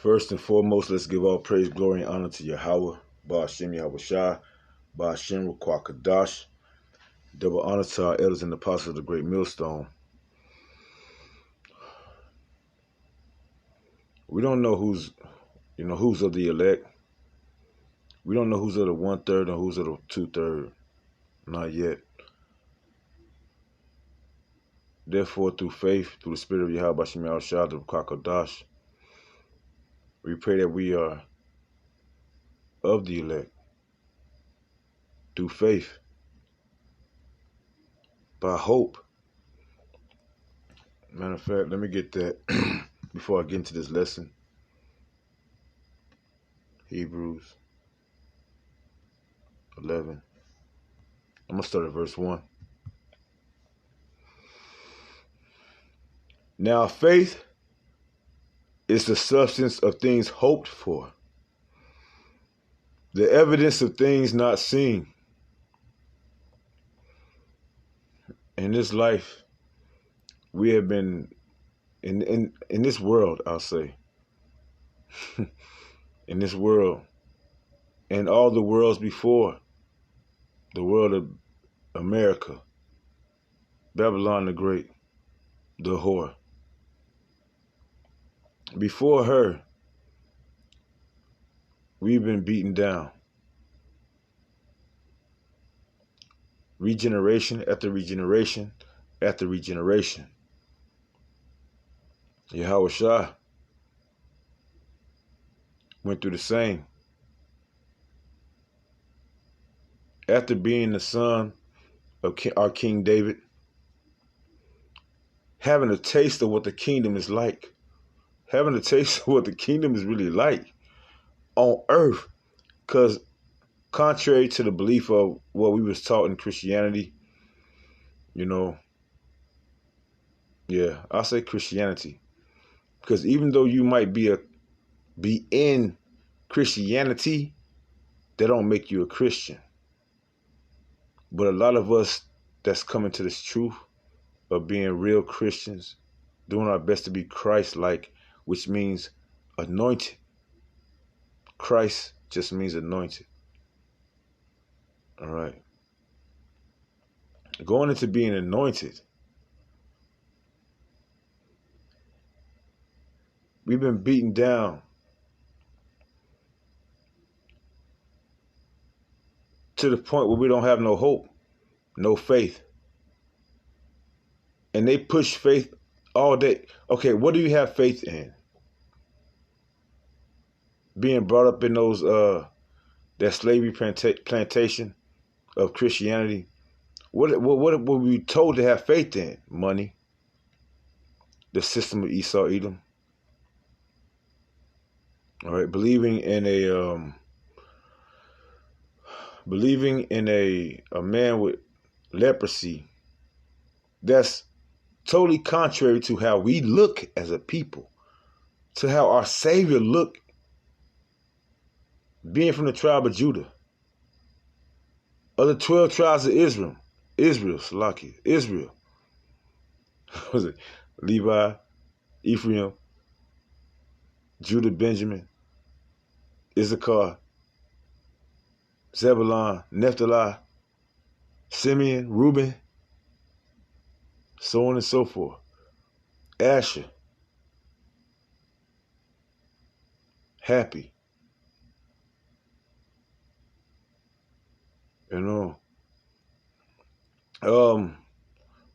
First and foremost, let's give all praise, glory, and honor to Yahweh, Ba'ashem Yahweh Shai, Ba'ashem Rukwakadash. Double honor to our elders and apostles of the great millstone. We don't know who's of the elect. We don't know who's of the 1/3 and who's of the 2/3. Not yet. Therefore, through faith, through the Spirit of Yahweh, Ba'ashem Yahweh Shai, the Rukwakadash, we pray that we are of the elect through faith, by hope. Matter of fact, let me get that before I get into this lesson. Hebrews 11. I'm going to start at verse 1. Now faith is the substance of things hoped for, the evidence of things not seen. In this life, we have been, in this world, I'll say, in this world, and all the worlds before, the world of America, Babylon the Great, the whore. Before her, we've been beaten down. Regeneration after regeneration after regeneration. Yahweh Shai went through the same. After being the son of our King David, having a taste of what the kingdom is like, having a taste of what the kingdom is really like on earth, because contrary to the belief of what we was taught in Christianity, I'll say Christianity, because even though you might be in Christianity, that don't make you a Christian. But a lot of us that's coming to this truth of being real Christians, doing our best to be Christ-like, which means anointed. Christ just means anointed. All right. Going into being anointed, we've been beaten down to the point where we don't have no hope, no faith. And they push faith all day. Okay, what do you have faith in? Being brought up in those that slavery plantation of Christianity. What were we told to have faith in? Money. The system of Esau Edom. All right, believing in a man with leprosy. That's totally contrary to how we look as a people, to how our Savior looked, being from the tribe of Judah, of the 12 tribes of Israel. Was it Levi, Ephraim, Judah, Benjamin, Issachar, Zebulun, Naphtali, Simeon, Reuben, so on and so forth. Asher, happy.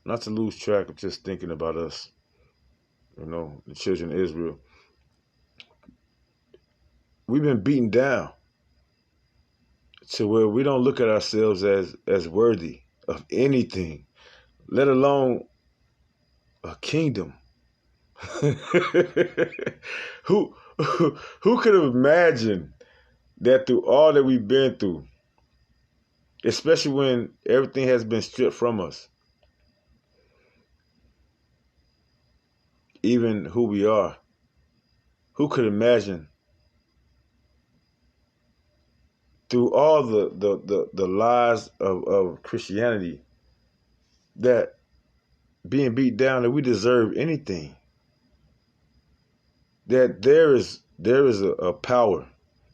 Not to lose track of just thinking about us, the children of Israel. We've been beaten down to where we don't look at ourselves as worthy of anything, let alone a kingdom. Who could have imagined that through all that we've been through, especially when everything has been stripped from us, even who we are, who could imagine through all the lies of Christianity that being beat down, that we deserve anything, that there is there is a power,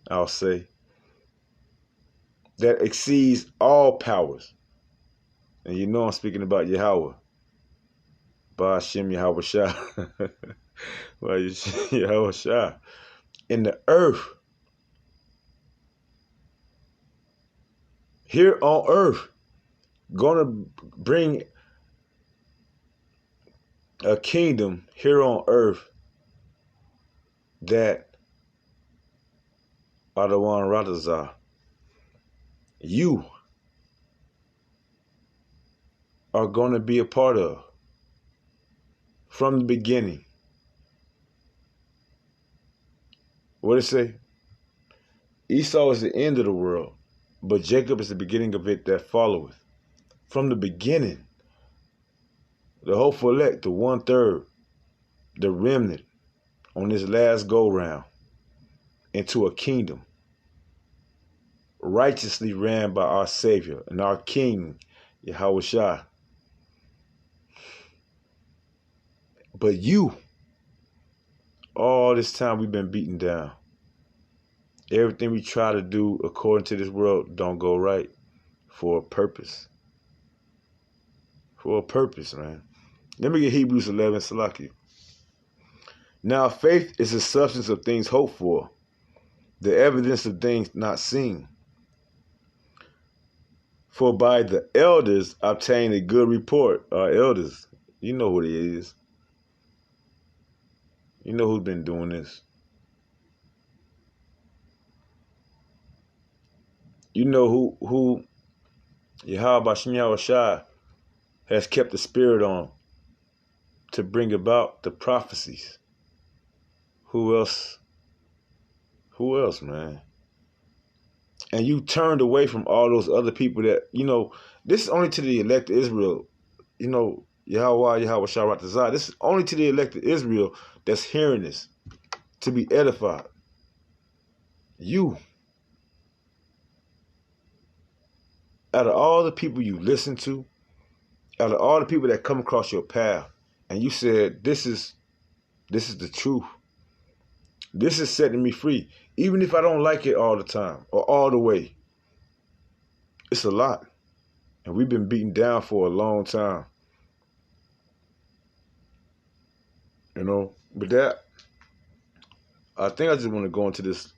I'll say, that exceeds all powers. And you know I'm speaking about Yahweh. Ba'ashem Yahweh Shah. Yahweh Shah. In the earth, here on earth, gonna bring a kingdom here on earth that Adawan Radazah, you are going to be a part of from the beginning. What did it say? Esau is the end of the world, but Jacob is the beginning of it that followeth. From the beginning, the hopeful elect, the 1/3, the remnant on this last go round into a kingdom righteously ran by our Savior and our King, Yahweh Shah. But you, all this time we've been beaten down. Everything we try to do according to this world don't go right for a purpose. For a purpose, man. Let me get Hebrews 11, Salaki. Now faith is the substance of things hoped for, the evidence of things not seen. For by the elders obtained a good report. Our elders, you know who it is. You know who's been doing this. You know who Yahweh Bashim Shah has kept the spirit on to bring about the prophecies. Who else? Who else, man? And you turned away from all those other people that, you know, this is only to the elect of Israel. You know, Yahweh Shah Ratazah. This is only to the elect of Israel that's hearing this to be edified. You, out of all the people you listen to, out of all the people that come across your path, and you said, this is the truth. This is setting me free. Even if I don't like it all the time or all the way. It's a lot. And we've been beaten down for a long time. You know, but that, I think I just want to go into this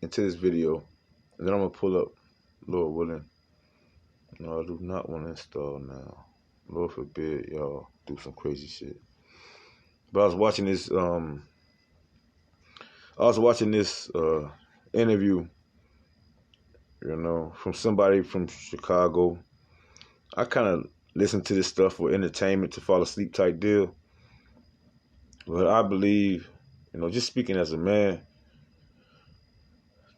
video, and then I'm going to pull up, Lord willing. No, I do not want to install now. Lord forbid y'all do some crazy shit. But I was watching this interview, you know, from somebody from Chicago. I kind of listen to this stuff for entertainment, to fall asleep type deal. But I believe, you know, just speaking as a man,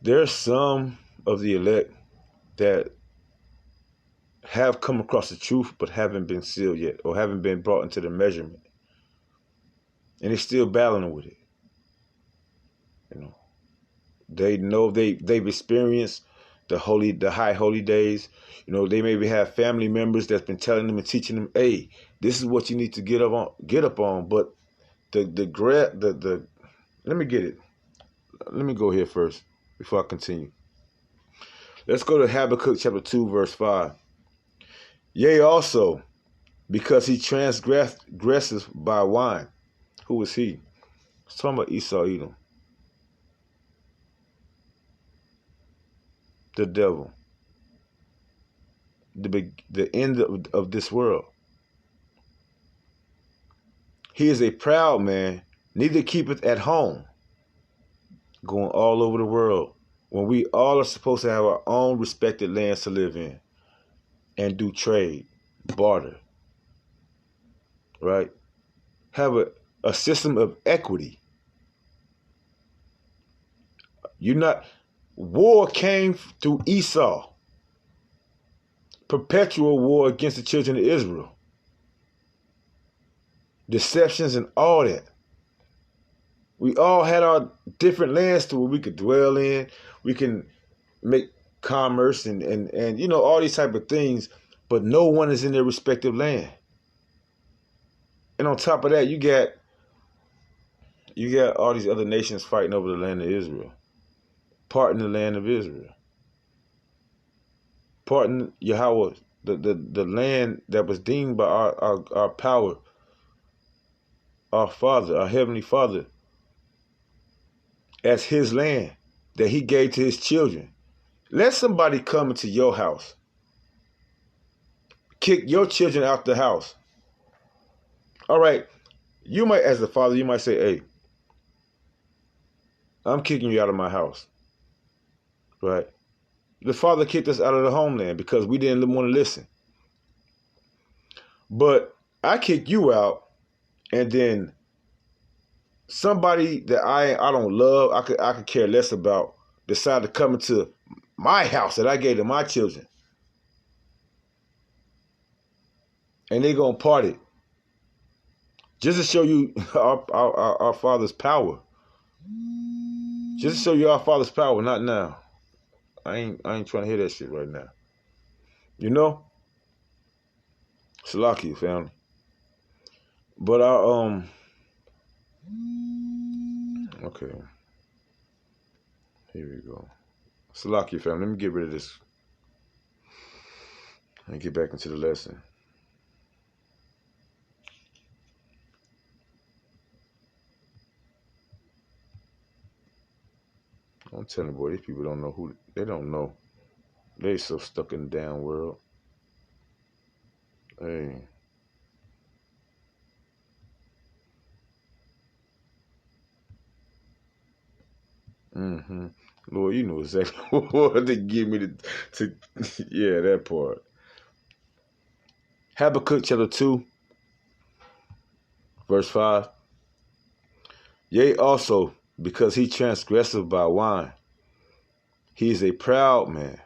there's some of the elect that have come across the truth but haven't been sealed yet, or haven't been brought into the measurement. And they're still battling with it. You know, they know they've experienced the high holy days. You know, they maybe have family members that's been telling them and teaching them, hey, this is what you need to get up on. But let me get it. Let me go here first before I continue. Let's go to Habakkuk chapter 2, verse 5. Yea, also, because he transgresseth by wine. Who is he? It's talking about Esau, Edom. The devil. The end of this world. He is a proud man, neither keepeth at home. Going all over the world, when we all are supposed to have our own respected lands to live in and do trade, barter, right? Have a system of equity. War came through Esau. Perpetual war against the children of Israel. Deceptions and all that. We all had our different lands to where we could dwell in. We can make commerce and you know, all these type of things, but no one is in their respective land. And on top of that, you You got all these other nations fighting over the land of Israel, parting the land of Israel, parting Yahweh, the land that was deemed by our power, our Father, our Heavenly Father, as His land that He gave to His children. Let somebody come into your house, kick your children out the house. All right, you might, as the father, you might say, hey, I'm kicking you out of my house, right? The father kicked us out of the homeland because we didn't want to listen. But I kick you out, and then somebody that I don't love, I could care less about, decide to come into my house that I gave to my children, and they gonna party just to show you our Father's power. Just to show you our Father's power. Not now. I ain't trying to hear that shit right now. You know? Salaki, family. But okay. Here we go. Salaki, family. Let me get rid of this and get back into the lesson. I'm telling you, boy, these people don't know who, they don't know. They so stuck in the damn world. Hey. Lord, you know exactly what to give me to yeah, that part. Habakkuk chapter 2, verse 5. Yea, also, because he transgresseth by wine, he is a proud man,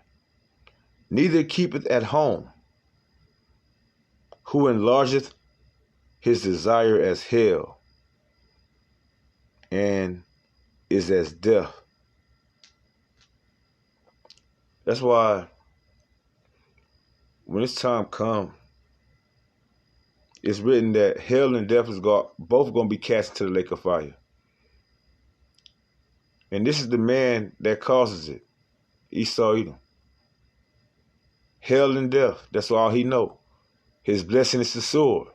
neither keepeth at home, who enlargeth his desire as hell, and is as death. That's why when this time comes, it's written that hell and death is both going to be cast into the lake of fire. And this is the man that causes it, Esau Edom. Hell and death, that's all he know. His blessing is the sword.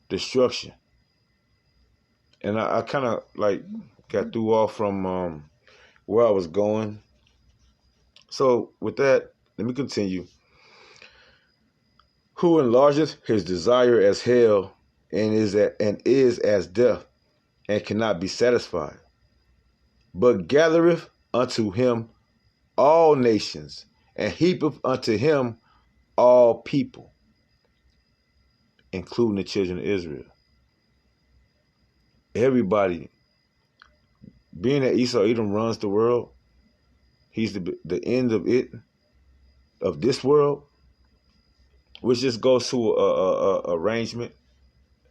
Destruction. And I kind of like got threw off from where I was going. So with that, let me continue. Who enlargeth his desire as hell, and is as death, and cannot be satisfied, but gathereth unto him all nations, and heapeth unto him all people, including the children of Israel. Everybody, being that Esau Edom runs the world, he's the end of it, of this world, which just goes to a arrangement,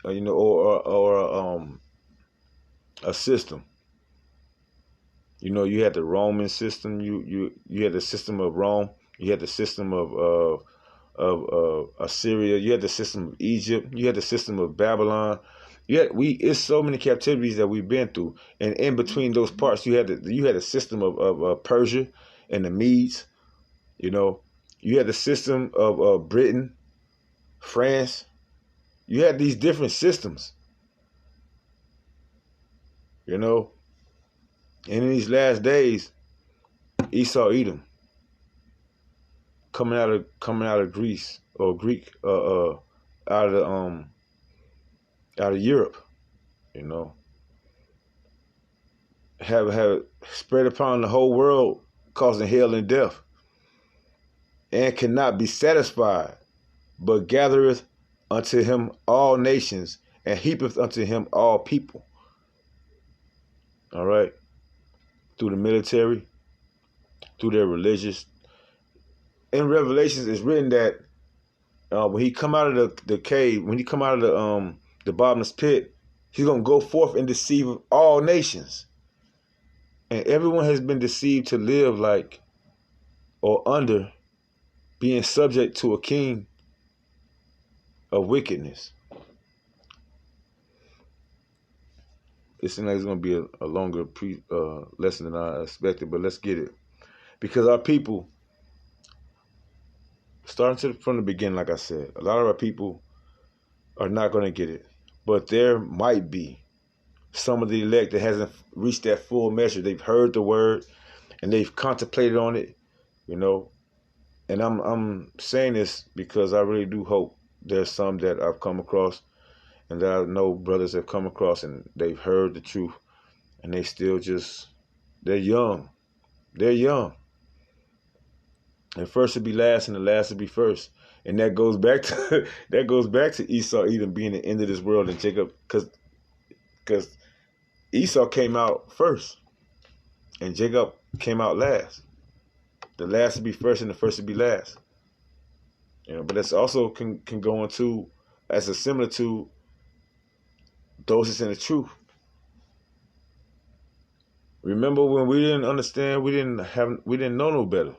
or a system. You know, you had the Roman system. You had the system of Rome. You had the system of Assyria. You had the system of Egypt. You had the system of Babylon. It's so many captivities that we've been through, and in between those parts, you had a system of Persia and the Medes. You know, you had the system of Britain, France. You had these different systems. You know, and in these last days, Esau Edom coming out of Greece or Greek out of Europe, you know, have spread upon the whole world, causing hell and death, and cannot be satisfied, but gathereth unto him all nations, and heapeth unto him all people. All right, through the military, through their religious. In Revelations, it's written that when he come out of the cave, when he come out of the bottomless pit, he's gonna go forth and deceive all nations. And everyone has been deceived to live like or under being subject to a king of wickedness. it seems like it's going to be a longer lesson than I expected, but let's get it. Because our people, starting from the beginning, like I said, a lot of our people are not going to get it. But there might be some of the elect that hasn't reached that full measure. They've heard the word and they've contemplated on it, you know. And I'm saying this because I really do hope there's some that I've come across and that I know brothers have come across and they've heard the truth and they still just, they're young. They're young. And first will be last and the last will be first. And that goes back to Esau even being the end of this world and Jacob, because Esau came out first and Jacob came out last. The last will be first and the first will be last. You know, but that's also can go into as a similitude those that's in the truth. Remember when we didn't understand, we didn't know no better.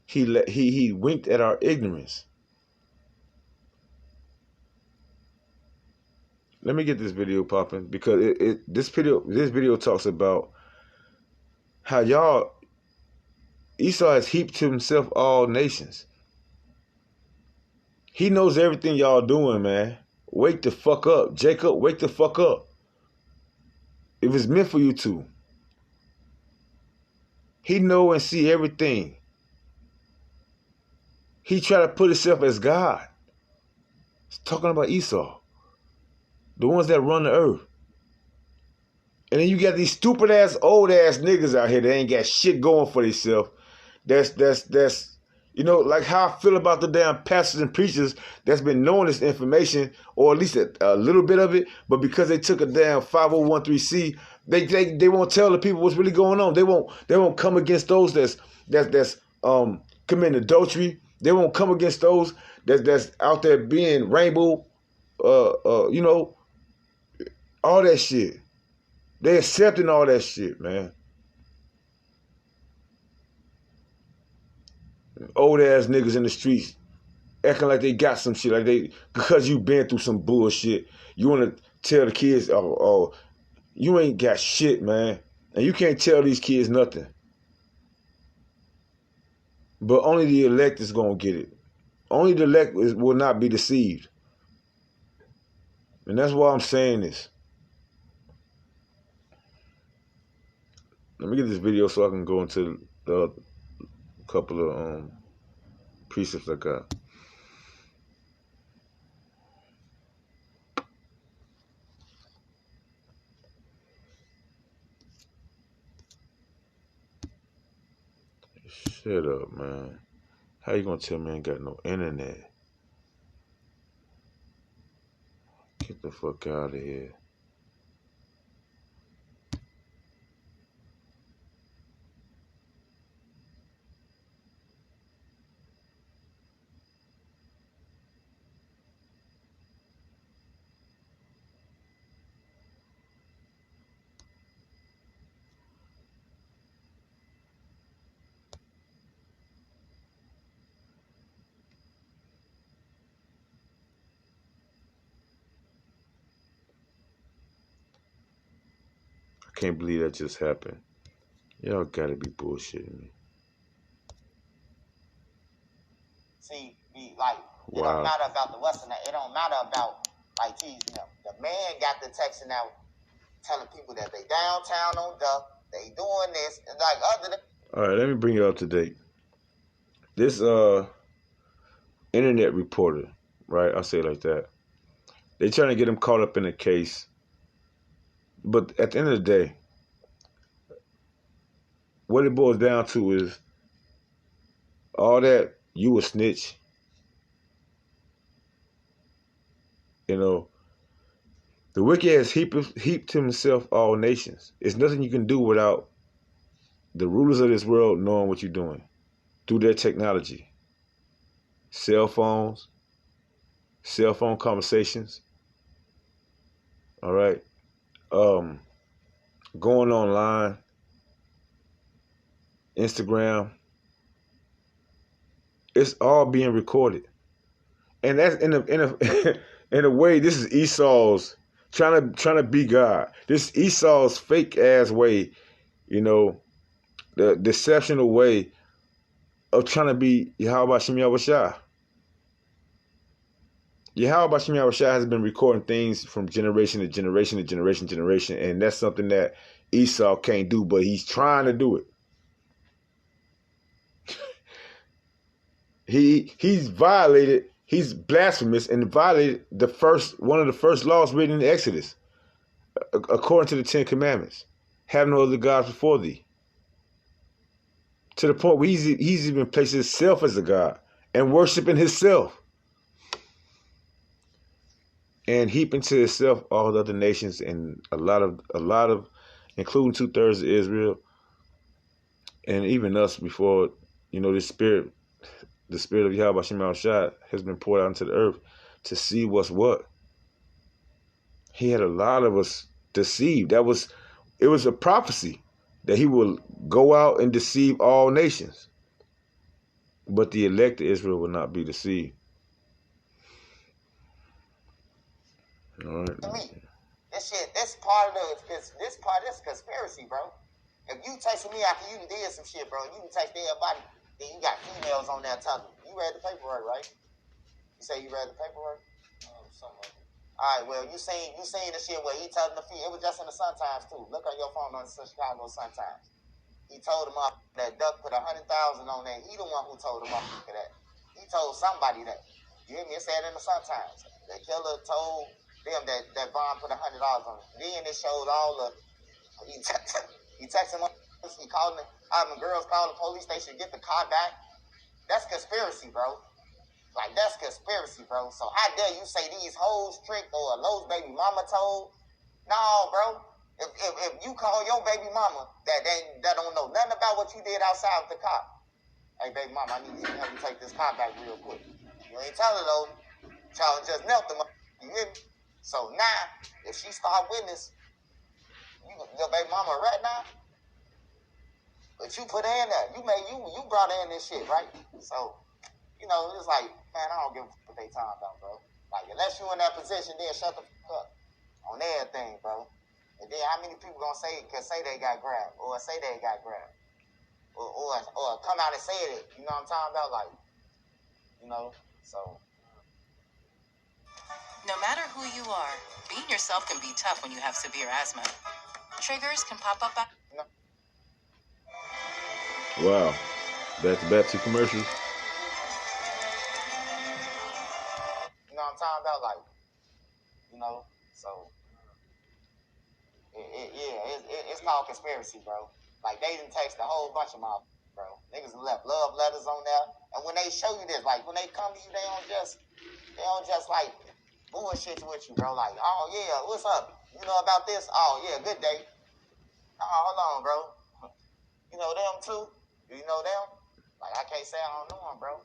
He winked at our ignorance. Let me get this video popping because this video talks about how Esau has heaped to himself all nations. He knows everything y'all doing, man. Wake the fuck up. Jacob, wake the fuck up. If it's meant for you to. He know and see everything. He try to put himself as God. He's talking about Esau. The ones that run the earth. And then you got these stupid ass, old ass niggas out here that ain't got shit going for themselves. That's you know, like how I feel about the damn pastors and preachers that's been knowing this information, or at least a little bit of it, but because they took a damn 501(c), they won't tell the people what's really going on. They won't come against those that's committing adultery. They won't come against those that's out there being rainbow, you know, all that shit. They accepting all that shit, man. Old ass niggas in the streets acting like they got some shit, like because you been through some bullshit. You want to tell the kids, oh, you ain't got shit, man, and you can't tell these kids nothing. But only the elect is gonna get it. Only the elect will not be deceived, and that's why I'm saying this. Let me get this video so I can go into the couple of precepts I got. Shut up, man. How you gonna tell me I ain't got no internet? Get the fuck out of here. I can't believe that just happened. Y'all gotta be bullshitting me. See, like, wow. It don't matter about the Western. It don't matter about, like, teasing them. The man got the texting out telling people that they downtown on Duck, they doing this, and like other than... All right, let me bring you up to date. This internet reporter, right? I'll say it like that. They trying to get him caught up in a case. But at the end of the day, what it boils down to is all that you a snitch. You know, the wicked has heaped to himself all nations. It's nothing you can do without the rulers of this world knowing what you're doing through their technology. Cell phones, cell phone conversations. All right. Going online, Instagram. It's all being recorded. And that's in a in a way, this is Esau's trying to be God. This Esau's fake ass way, the deceptional way of trying to be Yahweh Shem Yahushua. Yahweh Shem Yahushua has been recording things from generation to generation to generation to generation, and that's something that Esau can't do, but he's trying to do it. He's violated, he's blasphemous and violated one of the first laws written in the Exodus, according to the 10 Commandments. Have no other gods before thee. To the point where he's even placed himself as a god and worshiping himself. And heaping to himself all the other nations and a lot of, including 2/3 of Israel, and even us before, the spirit of Yahweh Shem Yahushua has been poured out into the earth to see what's what. He had a lot of us deceived. It was a prophecy that he will go out and deceive all nations. But the elect of Israel will not be deceived. All right. This part of this conspiracy, bro. If you texted me after you did some shit, bro, you can text everybody, then you got females on there telling you read the paperwork, right? You say you read the paperwork? Something. All right, well, you seen the shit where he told them it was just in the Sun-Times too. Look on your phone on the Chicago Sun-Times. He told them up that Duck put 100,000 on there. He the one who told them up that. He told somebody that. You hear me? It said in the Sun-Times. The killer told them that Vaughn put $100 on it. Then it showed all the. He texted him up. He called them. The girls called the police station to get the car back. That's conspiracy, bro. Like, that's conspiracy, bro. So how dare you say these hoes tricked or Lowe's baby mama told? No, bro. If you call your baby mama that don't know nothing about what you did outside with the car, hey, baby mama, I need you to help me take this car back real quick. You ain't telling though. Child just knelt them up. You hear me? So now, if she start witness, your baby mama right now, but you put her in there. You brought her in this shit, right? So, it's like, man, I don't give a fuck what they talking about, bro. Like, unless you in that position, then shut the fuck up on everything, bro. And then how many people can say they got grabbed or say they got grabbed or come out and say it? You know what I'm talking about? Like, so. No matter who you are, being yourself can be tough when you have severe asthma. Triggers can pop up. Wow. Back to commercials. You know what I'm talking about? Like, so. It's called conspiracy, bro. Like, they done text a whole bunch of mouth, bro. Niggas left love letters on there. And when they show you this, like, when they come to you, they don't just like bullshit with you, bro. Like, oh yeah, what's up? You know about this? Oh yeah, good day. Oh, hold on, bro. You know them too? You know them? Like, I can't say I don't know them, bro.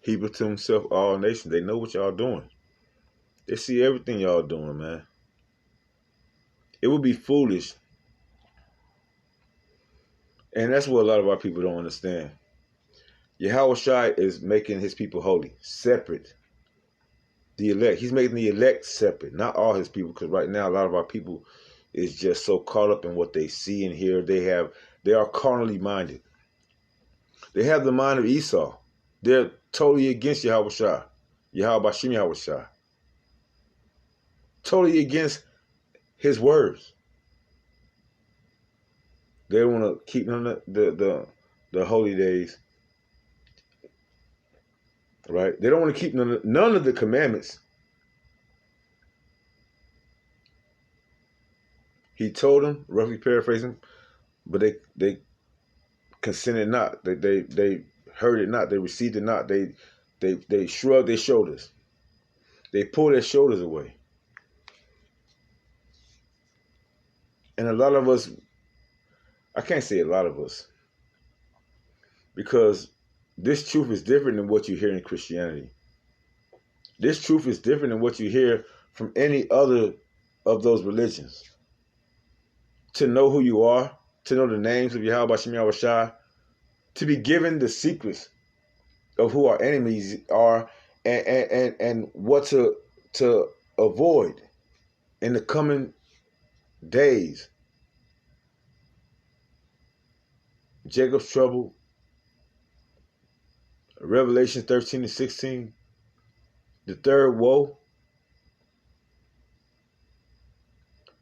He put to himself all nations. They know what y'all doing. They see everything y'all doing, man. It would be foolish. And that's what a lot of our people don't understand. Yahushua is making his people holy, separate. The elect. He's making the elect separate, not all his people, because right now a lot of our people is just so caught up in what they see and hear. They are carnally minded. They have the mind of Esau. They're totally against Yahushua, Yahweh Shem Yahushua. Totally against his words. They want to keep the holy days, right? They don't want to keep none of the commandments. He told them, roughly paraphrasing, but they consented not. They heard it not. They received it not. They shrugged their shoulders. They pulled their shoulders away. And a lot of us, I can't say a lot of us, because this truth is different than what you hear in Christianity. This truth is different than what you hear from any other of those religions. To know who you are, to know the names of Yahweh Shem Yahushua, to be given the secrets of who our enemies are and what to avoid. in the coming days. Jacob's trouble, Revelation 13 and 16, the third woe.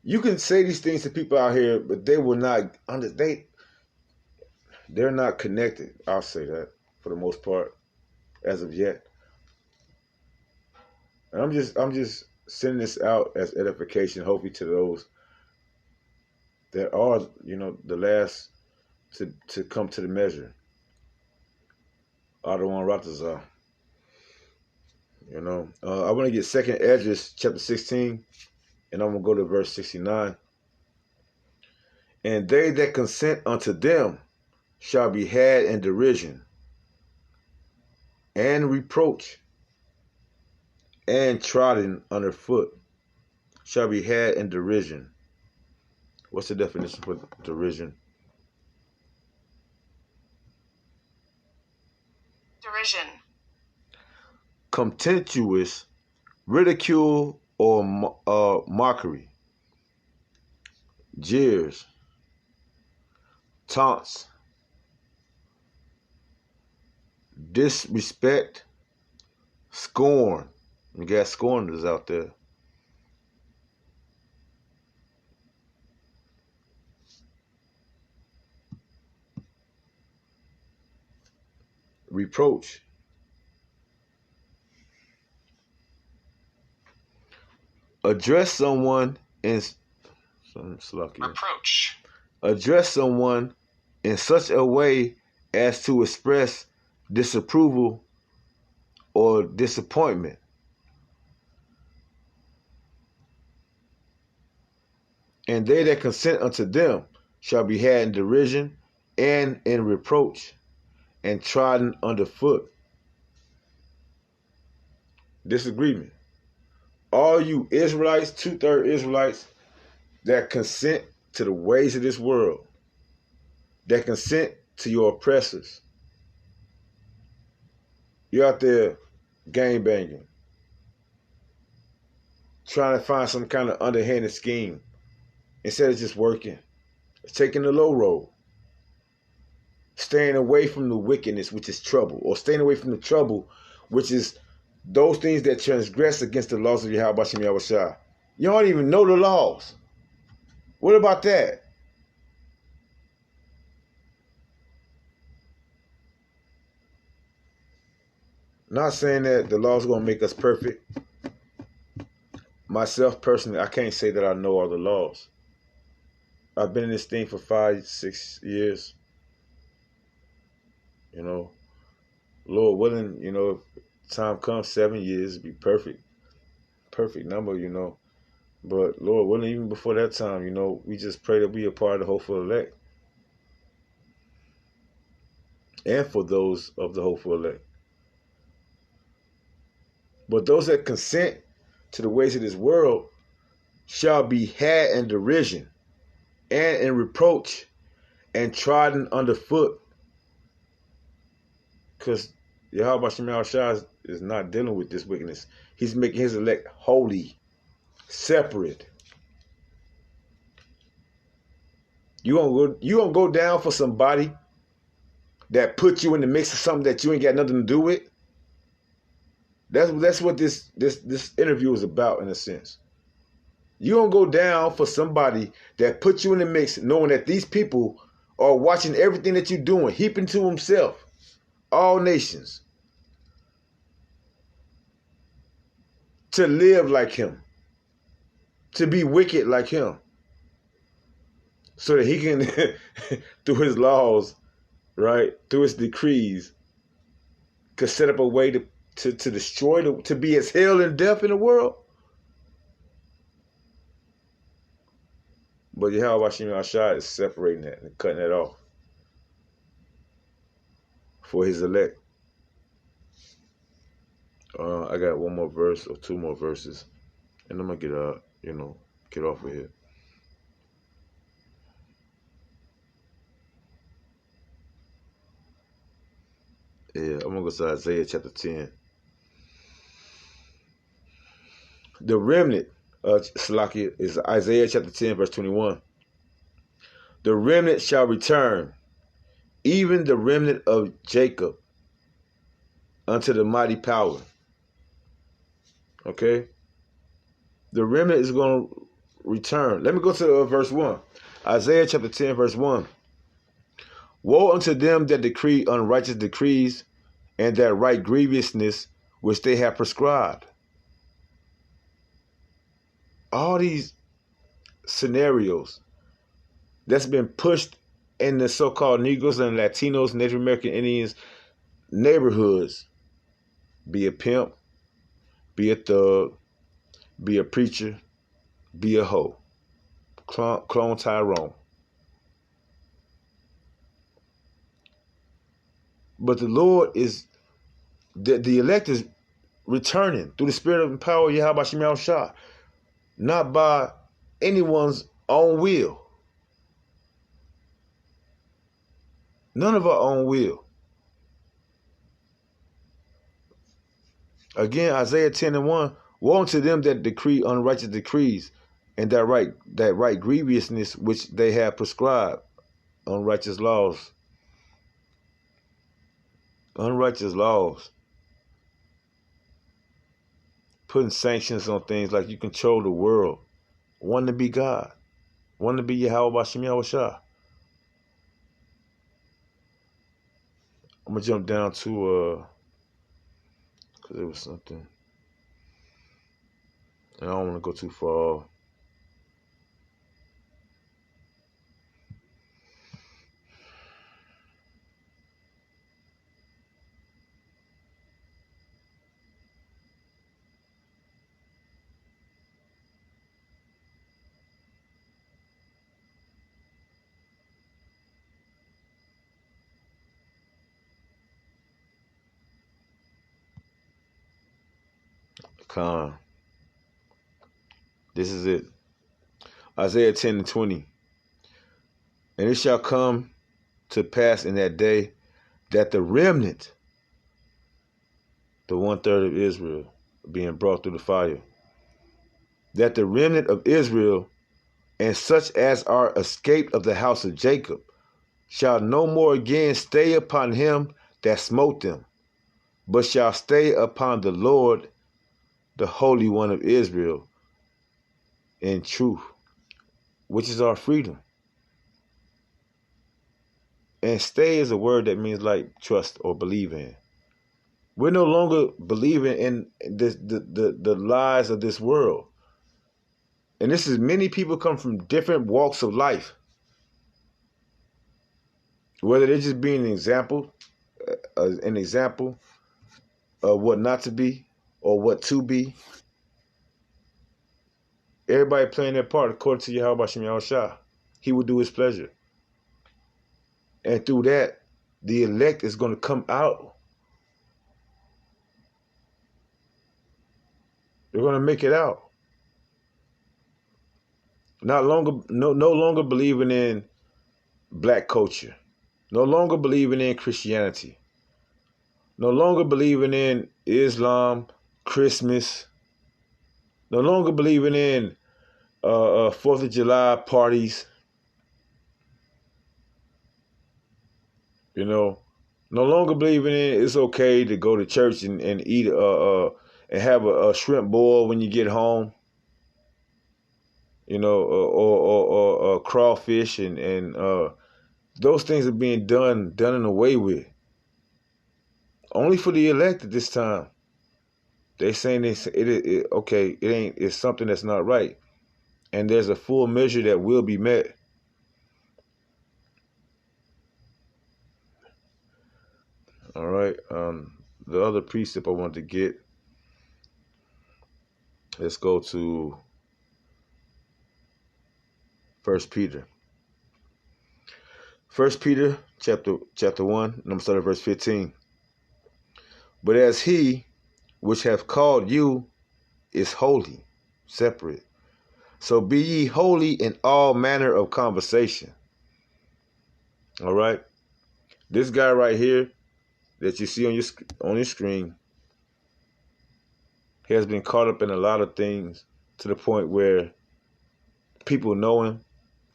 You can say these things to people out here, but they will not they're not connected. I'll say that for the most part, as of yet. And I'm just sending this out as edification, hopefully to those that are, the last to come to the measure. Adawan Ratazar. I want to get 2nd Esdras chapter 16, and I'm going to go to verse 69. And they that consent unto them shall be had in derision and reproach and trodden under foot, shall be had in derision. What's the definition for derision? Derision. Contemptuous, ridicule, or mockery. Jeers, taunts, disrespect, scorn. You got scorners out there. Reproach. Address someone in reproach. Address someone in such a way as to express disapproval or disappointment. And they that consent unto them shall be had in derision and in reproach and trodden under foot. Disagreement. All you Israelites, 2/3 Israelites, that consent to the ways of this world, that consent to your oppressors. You're out there gang banging, trying to find some kind of underhanded scheme instead of just working, taking the low road, staying away from the wickedness, which is trouble, or staying away from the trouble, which is those things that transgress against the laws of Yahweh Shem Yahushua. You don't even know the laws. What about that? Not saying that the laws are going to make us perfect. Myself, personally, I can't say that I know all the laws. I've been in this thing for 5-6 years. Lord willing, if time comes, 7 years, be perfect. Perfect number, But Lord willing, even before that time, we just pray that we are part of the hopeful elect. And for those of the hopeful elect. But those that consent to the ways of this world shall be had in derision and in reproach and trodden underfoot. Because Yahweh Shem Yahushua is not dealing with this wickedness. He's making his elect holy, separate. You gonna go down for somebody that put you in the mix of something that you ain't got nothing to do with? That's what this interview is about, in a sense. You gonna go down for somebody that put you in the mix, knowing that these people are watching everything that you're doing, heaping to himself, all nations, to live like him, to be wicked like him, so that he can, through his laws, right, through his decrees, could set up a way to destroy, to be as hell and death in the world. But Yahweh Shem Yahushua is separating that and cutting that off for his elect. I got one more verse or two more verses, and I'm gonna get off of here. Yeah, I'm gonna go to Isaiah chapter 10. The remnant Salaki, is Isaiah chapter 10, verse 21. The remnant shall return, even the remnant of Jacob, unto the mighty power. Okay? The remnant is going to return. Let me go to verse 1. Isaiah chapter 10, verse 1. Woe unto them that decree unrighteous decrees, and that write grievousness which they have prescribed. All these scenarios that's been pushed in the so-called Negroes and Latinos, Native American Indians neighborhoods, be a pimp, be a thug, be a preacher, be a hoe, clone Tyrone. But the Lord is, the elect is returning through the spirit of power, Yahweh Shem Yahushua, not by anyone's own will. None of our own will. Again, Isaiah 10 and 1, woe unto them that decree unrighteous decrees, and that write grievousness which they have prescribed, unrighteous laws. Unrighteous laws. Putting sanctions on things like you control the world. Wanting to be God. Wanting to be Yahweh Shem Yahushua. I'm going to jump down to, because it was something. And I don't want to go too far. Con. This is it. Isaiah 10 and 20. And it shall come to pass in that day that the remnant, the 1/3 of Israel being brought through the fire, that the remnant of Israel and such as are escaped of the house of Jacob shall no more again stay upon him that smote them, but shall stay upon the Lord, the Holy One of Israel, in truth, which is our freedom. And stay is a word that means like trust or believe in. We're no longer believing in the lies of this world. And this is many people come from different walks of life. Whether they're just being an example of what not to be or what to be. Everybody playing their part according to Yahweh Shem Yahushua. He will do his pleasure. And through that, the elect is going to come out. They're going to make it out. No longer believing in black culture. No longer believing in Christianity. No longer believing in Islam, Christmas. No longer believing in 4th of July parties. You know, no longer believing in it's okay to go to church and eat and have a shrimp boil when you get home. You know, or crawfish and those things are being done and away with. Only for the elect at this time. They saying it's something that's not right, and there's a full measure that will be met. All right. The other precept I wanted to get. Let's go to 1 Peter. 1 Peter chapter 1, and I'm going to start at verse 15. But as he which hath called you is holy, separate. So be ye holy in all manner of conversation. All right. This guy right here that you see on your screen has been caught up in a lot of things to the point where people know him,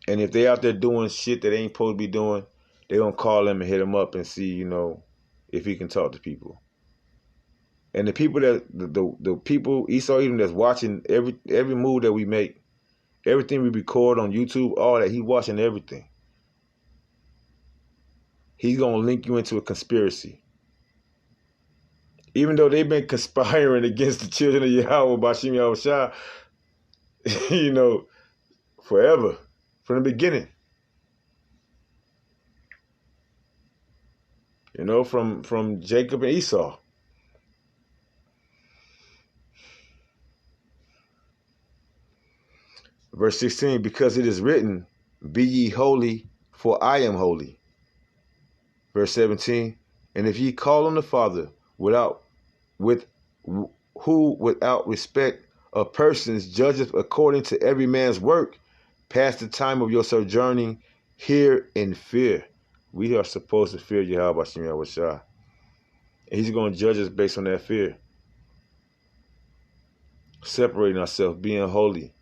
and if they out there doing shit that they ain't supposed to be doing, they gonna call him and hit him up and see, you know, if he can talk to people. And the people that the people Esau Edom that's watching every move that we make, everything we record on YouTube, all that, he watching everything. He's gonna link you into a conspiracy. Even though they've been conspiring against the children of Yahweh, Bashim Yahushua, you know, forever, from the beginning. You know, from Jacob and Esau. Verse 16, because it is written, be ye holy, for I am holy. Verse 17, and if ye call on the Father without respect of persons judgeth according to every man's work, pass the time of your sojourning here in fear. We are supposed to fear Yahweh Hashem Yahushua. And he's going to judge us based on that fear. Separating ourselves, being holy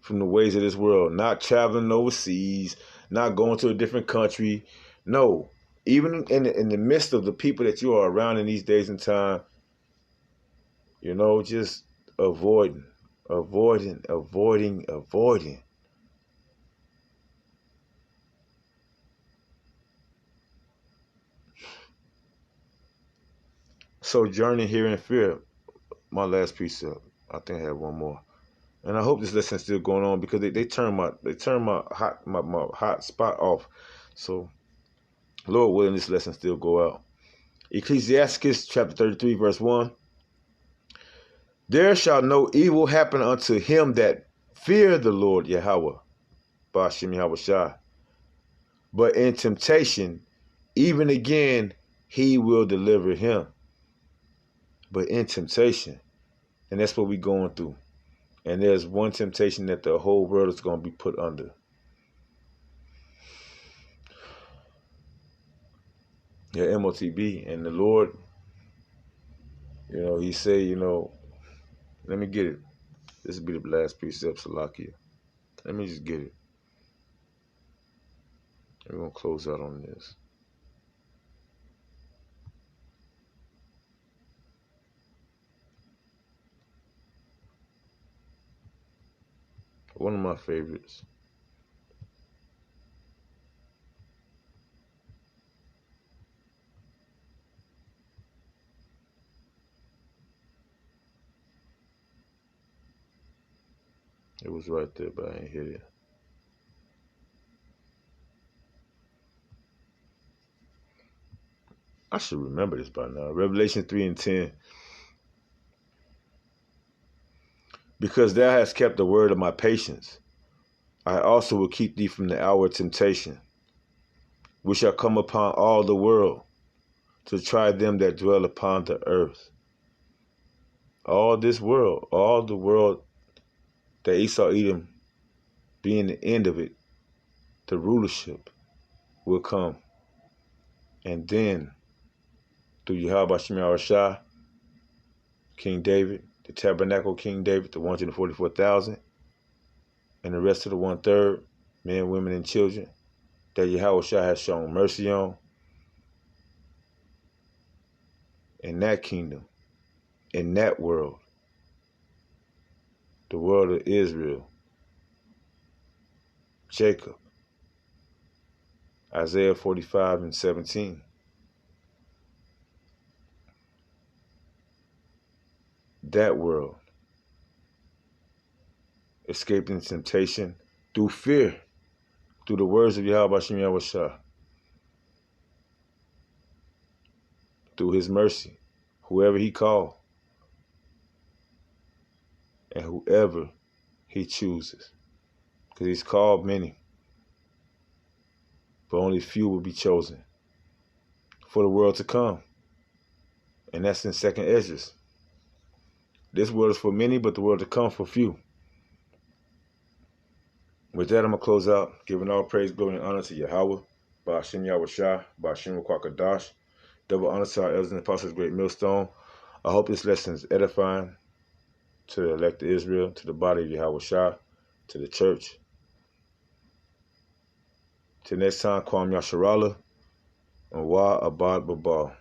from the ways of this world, not traveling overseas, not going to a different country. No, even in the midst of the people that you are around in these days and time, you know, just avoiding. Sojourning here in fear. My last precept. I think I have one more. And I hope this lesson is still going on, because they turn my hot spot off. So Lord willing, this lesson still go out. Ecclesiastes chapter 33, verse 1. There shall no evil happen unto him that fear the Lord Yahweh, Ba'ashem Yahushua. But in temptation, even again, he will deliver him. But in temptation, and that's what we're going through. And there's one temptation that the whole world is going to be put under. Yeah, MOTB. And the Lord, you know, he say, you know, let me get it. This will be the last precept, Salakia. Let me just get it. We're going to close out on this. One of my favorites. It was right there, but I ain't hit it. I should remember this by now. Revelation 3:10. Because thou hast kept the word of my patience, I also will keep thee from the hour of temptation, which shall come upon all the world, to try them that dwell upon the earth. All this world, all the world that Esau Edom being the end of it, the rulership will come. And then, through Yahweh Hashem Yahushua, King David, the tabernacle King David, the 144,000, and the rest of the 1/3, men, women, and children, that Yahushua has shown mercy on, in that kingdom, in that world, the world of Israel, Jacob, Isaiah 45:17. That world, escaping temptation through fear, through the words of Yahweh Hashem Yahushua, through his mercy, whoever he called, and whoever he chooses. Because he's called many, but only few will be chosen for the world to come. And that's in 2nd Esdras. This world is for many, but the world to come for few. With that, I'm going to close out, giving all praise, glory, and honor to Yahweh, Ba'ashem Yahushua, Ba'ashem Ruach. Double honor to our elders and apostles, great millstone. I hope this lesson is edifying, to the elect of Israel, to the body of Yahweh Shah, to the church. Till next time, Kwam Yasharallah and Wa Abad Babal.